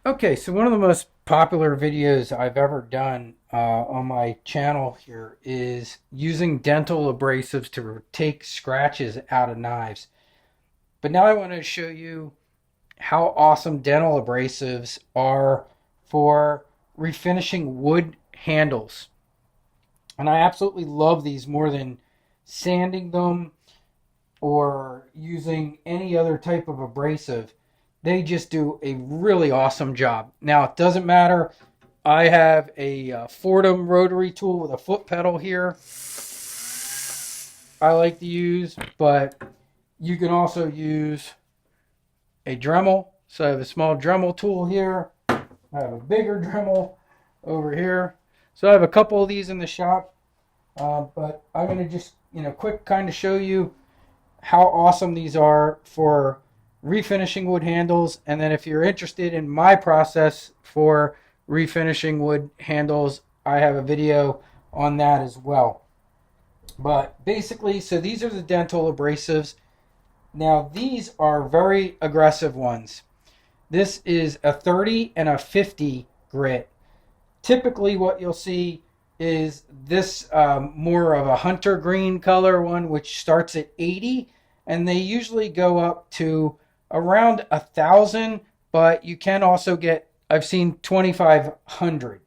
Okay, so one of the most popular videos I've ever done on my channel here is using dental abrasives to take scratches out of knives. But now I want to show you how awesome dental abrasives are for refinishing wood handles. And I absolutely love these more than sanding them or using any other type of abrasive. They just do a really awesome job. Now, it doesn't matter. I have a Fordham rotary tool with a foot pedal here I like to use, but you can also use a Dremel. So I have a small Dremel tool here. I have a bigger Dremel over here. So I have a couple of these in the shop, but I'm going to just, quick kind of show you how awesome these are for refinishing wood handles. And then if you're interested in my process for refinishing wood handles, I have a video on that as well. But basically, so these are the dental abrasives. Now, these are very aggressive ones. This is a 30 and a 50 grit. Typically, what you'll see is this more of a hunter green color one, which starts at 80, and they usually go up to around 1,000, but you can also get, I've seen 2,500,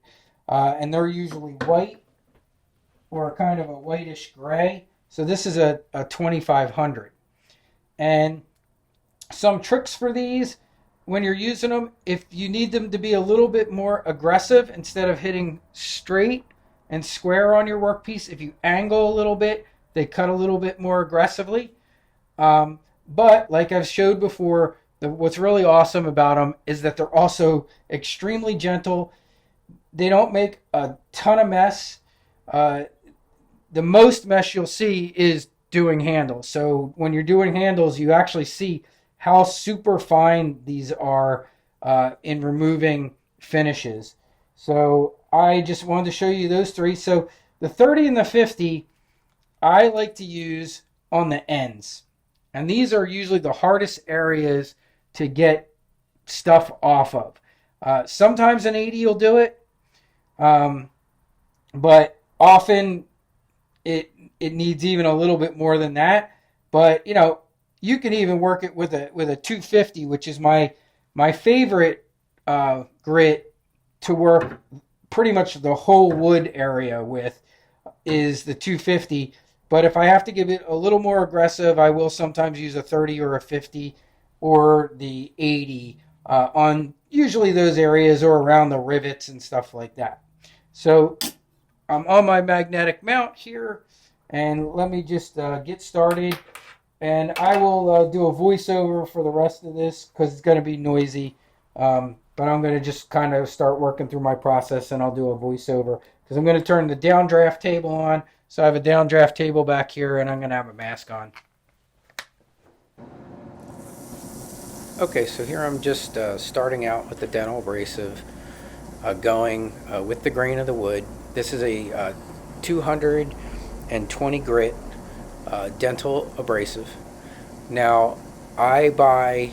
and they're usually white or kind of a whitish gray. So this is a 2,500. And some tricks for these when you're using them, if you need them to be a little bit more aggressive, instead of hitting straight and square on your workpiece, if you angle a little bit, they cut a little bit more aggressively. But like I've showed before, what's really awesome about them is that they're also extremely gentle. They don't make a ton of mess. The most mess you'll see is doing handles. So when you're doing handles, you actually see how super fine these are in removing finishes. So I just wanted to show you those three. So the 30 and the 50, I like to use on the ends. And these are usually the hardest areas to get stuff off of. Sometimes an 80 will do it, but often it needs even a little bit more than that. But you can even work it with a 250, which is my favorite grit to work pretty much the whole wood area with, is the 250. But if I have to give it a little more aggressive, I will sometimes use a 30 or a 50 or the 80 on usually those areas or around the rivets and stuff like that. So I'm on my magnetic mount here, and let me just get started. And I will do a voiceover for the rest of this because it's going to be noisy. But I'm going to just kind of start working through my process, and I'll do a voiceover because I'm going to turn the downdraft table on. So I have a downdraft table back here, and I'm going to have a mask on. Okay, so here I'm just starting out with the dental abrasive, going with the grain of the wood. This is a 220 grit dental abrasive. Now, I buy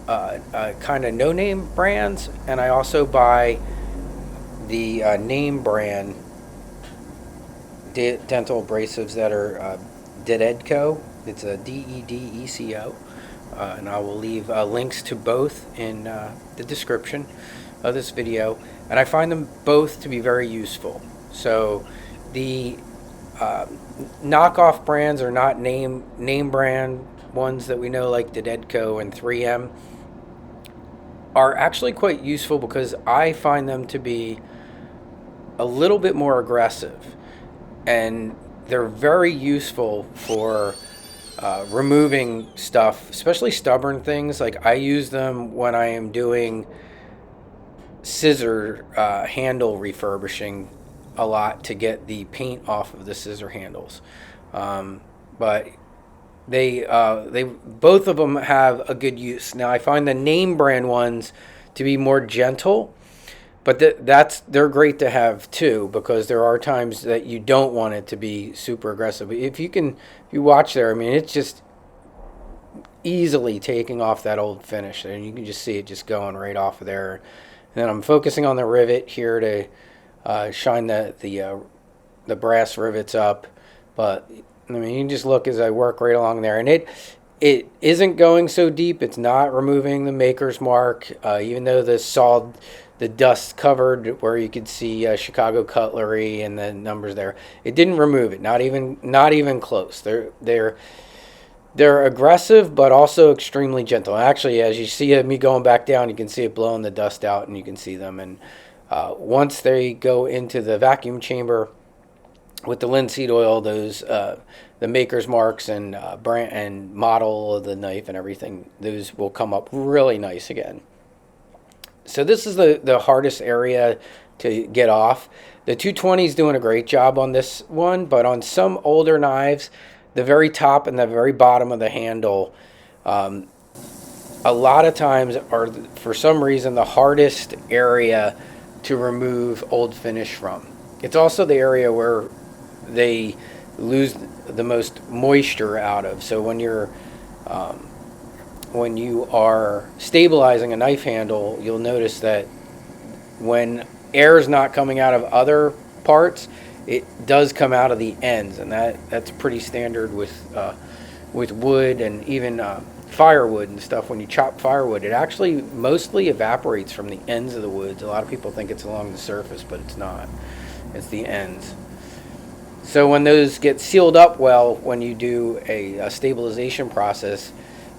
kind of no-name brands, and I also buy the name brand dental abrasives that are Dedco. It's a Dedeco, and I will leave links to both in the description of this video. And I find them both to be very useful. So the knockoff brands are not name brand ones that we know, like the Dedco and 3M, are actually quite useful because I find them to be a little bit more aggressive, and they're very useful for removing stuff, especially stubborn things. Like I use them when I am doing scissor handle refurbishing a lot to get the paint off of the scissor handles. But they both of them have a good use. Now I find the name brand ones to be more gentle, but they're great to have too, because there are times that you don't want it to be super aggressive. If you watch there, I mean, it's just easily taking off that old finish, and you can just see it just going right off of there. And then I'm focusing on the rivet here to shine the brass rivets up. But I mean, you can just look as I work right along there, and it isn't going so deep. It's not removing the maker's mark, even though the dust covered where you could see Chicago cutlery and the numbers there. It didn't remove it, not even close. They're aggressive, but also extremely gentle. Actually, as you see me going back down, you can see it blowing the dust out, and you can see them. And once they go into the vacuum chamber with the linseed oil, those the maker's marks and brand and model of the knife and everything, those will come up really nice again. So this is the hardest area to get off. The 220 is doing a great job on this one, but on some older knives, the very top and the very bottom of the handle, a lot of times are, for some reason, the hardest area to remove old finish from. It's also the area where they lose the most moisture out of. So when you are stabilizing a knife handle, you'll notice that when air is not coming out of other parts, it does come out of the ends, and that's pretty standard with wood and even firewood and stuff. When you chop firewood, it actually mostly evaporates from the ends of the woods. A lot of people think it's along the surface, but it's not. It's the ends. So when those get sealed up well, when you do a stabilization process,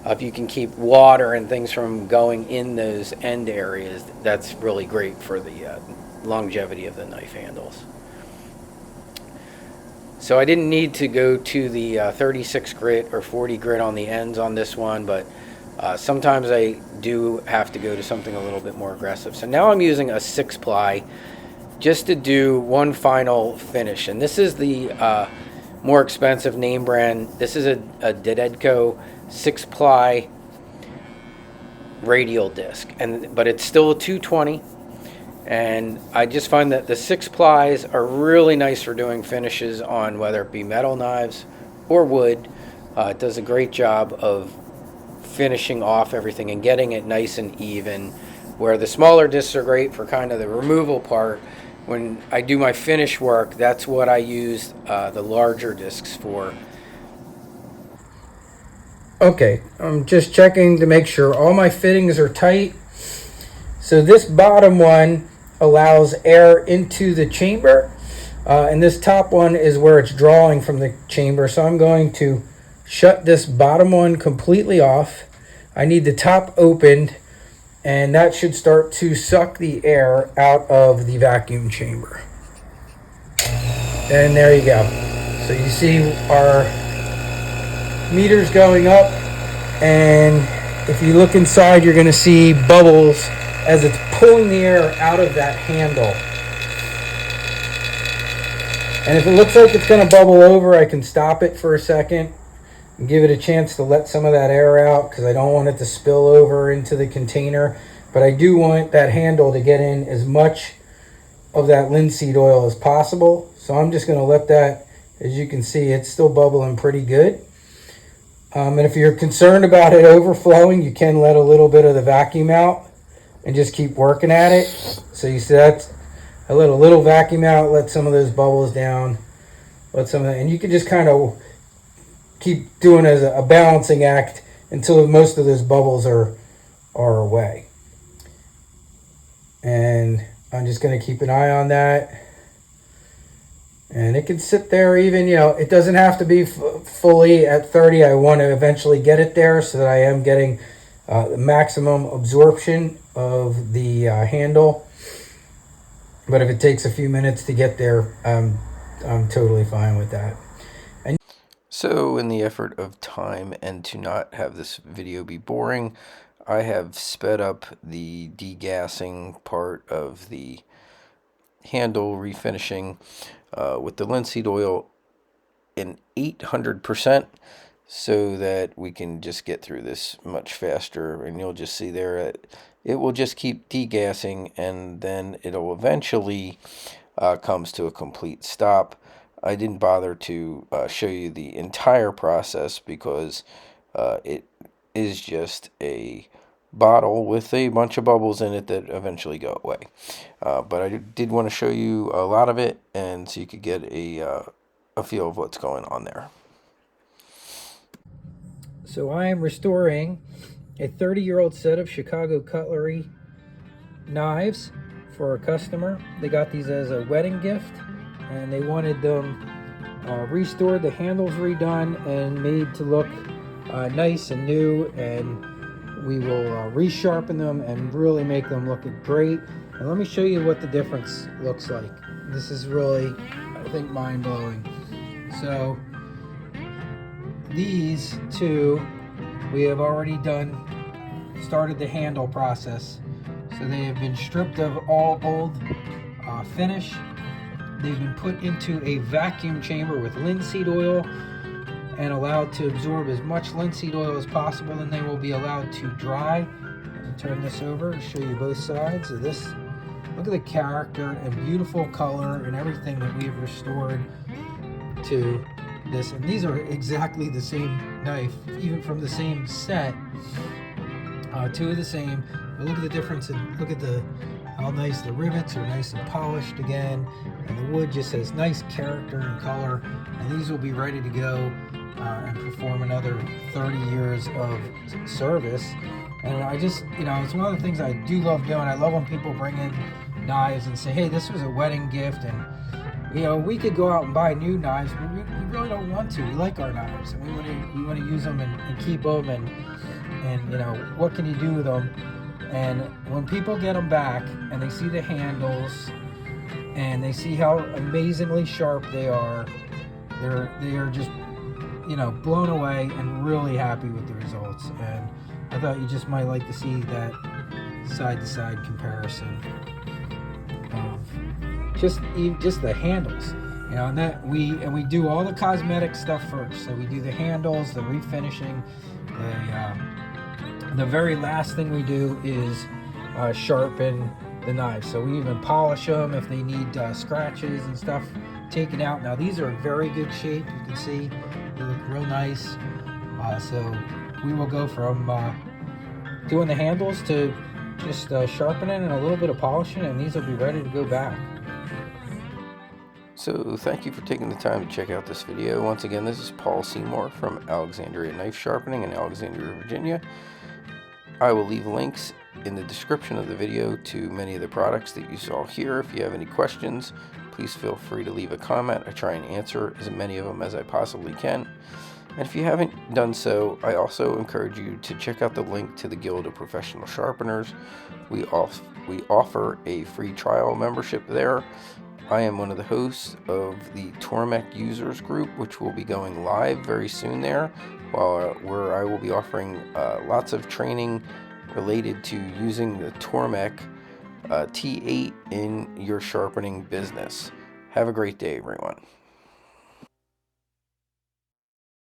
if you can keep water and things from going in those end areas, that's really great for the longevity of the knife handles. So I didn't need to go to the 36 grit or 40 grit on the ends on this one, but sometimes I do have to go to something a little bit more aggressive. So now I'm using a 6-ply just to do one final finish. And this is the more expensive name brand. This is a Dededco 6-ply radial disc, but it's still a 220. And I just find that the 6-plies are really nice for doing finishes on whether it be metal knives or wood. It does a great job of finishing off everything and getting it nice and even, where the smaller discs are great for kind of the removal part. When I do my finish work, that's what I use the larger discs for. Okay, I'm just checking to make sure all my fittings are tight. So this bottom one allows air into the chamber, and this top one is where it's drawing from the chamber. So I'm going to shut this bottom one completely off. I need the top opened, and that should start to suck the air out of the vacuum chamber. And there you go. So you see our meters going up, and if you look inside, you're going to see bubbles as it's pulling the air out of that handle. And if it looks like it's going to bubble over, I can stop it for a second and give it a chance to let some of that air out, because I don't want it to spill over into the container. But I do want that handle to get in as much of that linseed oil as possible. So I'm just going to let that, as you can see, it's still bubbling pretty good. And if you're concerned about it overflowing, you can let a little bit of the vacuum out and just keep working at it. So you see that's, I let a little vacuum out, let some of those bubbles down, let some of that, and you can just kind of keep doing as a balancing act until most of those bubbles are away. And I'm just going to keep an eye on that. And it can sit there even, it doesn't have to be fully at 30. I want to eventually get it there so that I am getting the maximum absorption of the handle. But if it takes a few minutes to get there, I'm totally fine with that. So in the effort of time and to not have this video be boring, I have sped up the degassing part of the handle refinishing with the linseed oil in 800%, so that we can just get through this much faster. And you'll just see there it will just keep degassing, and then it'll eventually comes to a complete stop. I didn't bother to show you the entire process because it is just a bottle with a bunch of bubbles in it that eventually go away. But I did want to show you a lot of it, and so you could get a feel of what's going on there. So I am restoring a 30-year-old set of Chicago cutlery knives for a customer. They got these as a wedding gift, and they wanted them restored, the handles redone, and made to look nice and new. And we will resharpen them and really make them look great. And let me show you what the difference looks like. This is really, I think, mind-blowing. So these two, we have already started the handle process. So they have been stripped of all old finish. They've been put into a vacuum chamber with linseed oil and allowed to absorb as much linseed oil as possible. Then they will be allowed to dry. I'll turn this over and show you both sides of this. Look at the character and beautiful color and everything that we've restored to this. And these are exactly the same knife, even from the same set. Two of the same. But look at the difference and look at how nice the rivets are, nice and polished again, and the wood just has nice character and color. And these will be ready to go and perform another 30 years of service. And I just, it's one of the things I do love doing. I love when people bring in knives and say, hey, this was a wedding gift, and we could go out and buy new knives, but we really don't want to. We like our knives, and we want to use them and keep them, and what can you do with them? And when people get them back and they see the handles and they see how amazingly sharp they are just blown away and really happy with the results. And I thought you just might like to see that side-to-side comparison of just the handles. And that we do all the cosmetic stuff first. So we do the handles, the refinishing, the very last thing we do is sharpen the knives. So we even polish them if they need scratches and stuff taken out. Now these are in very good shape. You can see they look real nice. So we will go from doing the handles to just sharpening and a little bit of polishing, and these will be ready to go back. So thank you for taking the time to check out this video. Once again, this is Paul Seymour from Alexandria Knife Sharpening in Alexandria, Virginia. I will leave links in the description of the video to many of the products that you saw here. If you have any questions, please feel free to leave a comment. I try and answer as many of them as I possibly can. And if you haven't done so, I also encourage you to check out the link to the Guild of Professional Sharpeners. We offer a free trial membership there. I am one of the hosts of the Tormek users group, which will be going live very soon there, where I will be offering lots of training related to using the Tormek T8 in your sharpening business. Have a great day, everyone.